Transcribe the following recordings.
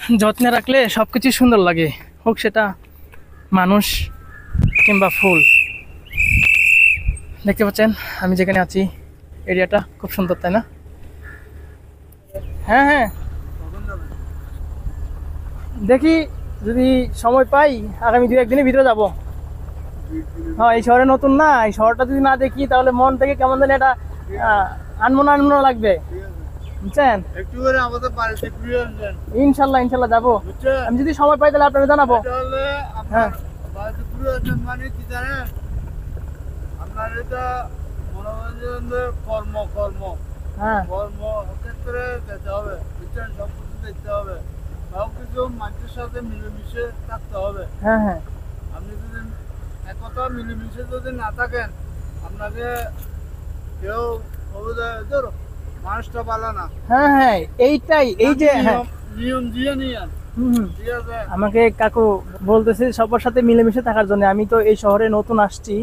যত্নে রাখলে সবকিছু সুন্দর লাগে, হোক সেটা মানুষ কিংবা ফুল। দেখতে পাচ্ছেন আমি যেখানে আছি এরিয়াটা খুব সুন্দর, তাই না? হ্যাঁ হ্যাঁ, দেখি যদি সময় পাই আগামী 2-1 দিনের ভিতরে যাব। হ্যাঁ, এই শহরে নতুন না, এই শহরটা যদি না দেখি তাহলে মন থেকে কেমন জানি এটা আনমনা আনমনা লাগবে, বুঝছেন? একটু করে আমাদের বাড়িতে ঘুরে আসবেন। ইনশাল্লাহ ইনশাল্লাহ যাবো। বুঝছেন? আমি যদি সময় পাই তাহলে আপনাকে জানাবো। তাহলে হ্যাঁ আপনার বাড়িতে ঘুরে আসবেন মানে কি জানেন? আপনার এটা মনে হয় যে কর্ম কর্ম হ্যাঁ কর্ম ক্ষেত্রে যেতে হবে, বুঝছেন? সব কিছু দেখতে হবে, সব কিছু মানুষের সাথে মিলেমিশে থাকতে হবে। হ্যাঁ হ্যাঁ আপনি যদি একতা মিলেমিশে যদি না থাকেন, আপনাকে কেউ ধরো মানুষটা ভালো না। হ্যাঁ হ্যাঁ, এইটাই, এই যে হ্যাঁ নিয়ম দিয়ে নিয়েন, হুম, ঠিক আছে? আমাকে কাকু বলতেছে সবার সাথে মিলেমিশে থাকার জন্য। আমি তো এই শহরে নতুন আসছি,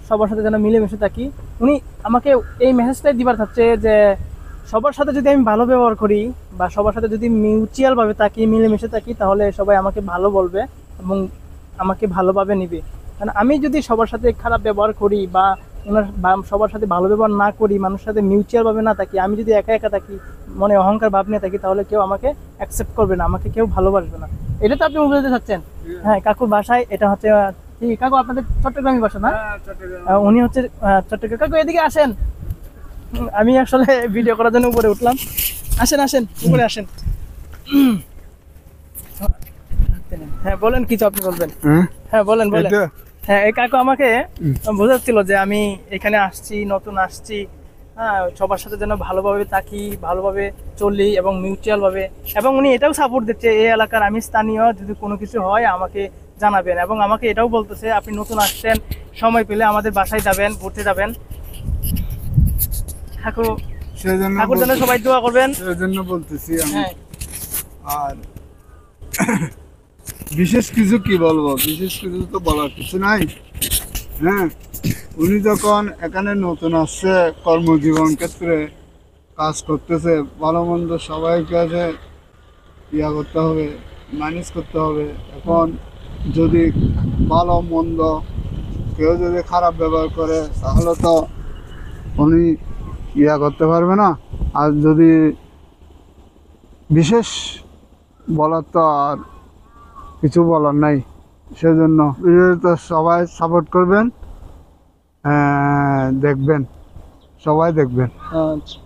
সবার সাথে যেন মিলেমিশে থাকি। উনি আমাকে এই মেসেজটাই দিবার চাচ্ছে যে সবার সাথে যদি আমি ভালো ব্যবহার করি বা সবার সাথে যদি মিউচুয়ালভাবে থাকি, মিলেমিশে থাকি, তাহলে সবাই আমাকে ভালো বলবে এবং আমাকে ভালোভাবে নিবে। কারণ আমি যদি সবার সাথে খারাপ ব্যবহার করি বা সবার সাথে ভালো ব্যবহার না করি, মানুষের সাথে মিউচুয়ালভাবে না থাকি, আমি যদি একা একা থাকি, মনে অহংকার ভাব নিয়ে থাকি, তাহলে কেউ আমাকে অ্যাকসেপ্ট করবে না, আমাকে কেউ ভালোবাসবে না। এটা তো আপনি বুঝতে চাচ্ছেন। হ্যাঁ, কাকুর বাসায় এটা হচ্ছে কি কাকু আপনাদের চট্টগ্রামী বাসা না? হ্যাঁ, চট্টগ্রাম। উনি হচ্ছে চট্টগ্রাম। কাকু এদিকে আসেন, আমি আসলে ভিডিও করার জন্য উপরে উঠলাম। আসেন আসেন, উপরে আসেন। হ্যাঁ বলেন, কিছু আপনি বলবেন। হ্যাঁ বলেন বলেন। হ্যাঁ, এই কাকু আমাকে বোঝাচ্ছিল যে আমি এখানে আসছি, নতুন আসছি, হ্যাঁ সবার সাথে যেন ভালোভাবে থাকি, ভালোভাবে চলি এবং মিউচুয়াল ভাবে। এবং উনি এটাও সাপোর্ট দিচ্ছে, এই এলাকার আমি স্থানীয়, যদি কোনো কিছু হয় আমাকে জানাবেন। এবং আমাকে এটাও বলতেছে আপনি নতুন আসছেন, সময় পেলে আমাদের বাসায় যাবেন, ঘুরতে যাবেন। কাকু সেজন্য ঠাকুর যেন সবাই দোয়া করবেন। সেজন্য বলতেছি আমি। হ্যাঁ আর বিশেষ কিছু কি বলবো, বিশেষ কিছু তো বলার কিছু নাই। হ্যাঁ, উনি যখন এখানে নতুন আসছে, কর্মজীবন ক্ষেত্রে কাজ করতেছে, ভালো মন্দ সবাই কাছে ইয়া করতে হবে, ম্যানেজ করতে হবে। এখন যদি ভালো মন্দ কেউ যদি খারাপ ব্যবহার করে তাহলে তো উনি ইয়া করতে পারবে না। আর যদি বিশেষ বলার তো আর কিছু বলার নাই। সেজন্য তো সবাই সাপোর্ট করবেন, দেখবেন, সবাই দেখবেন। আচ্ছা।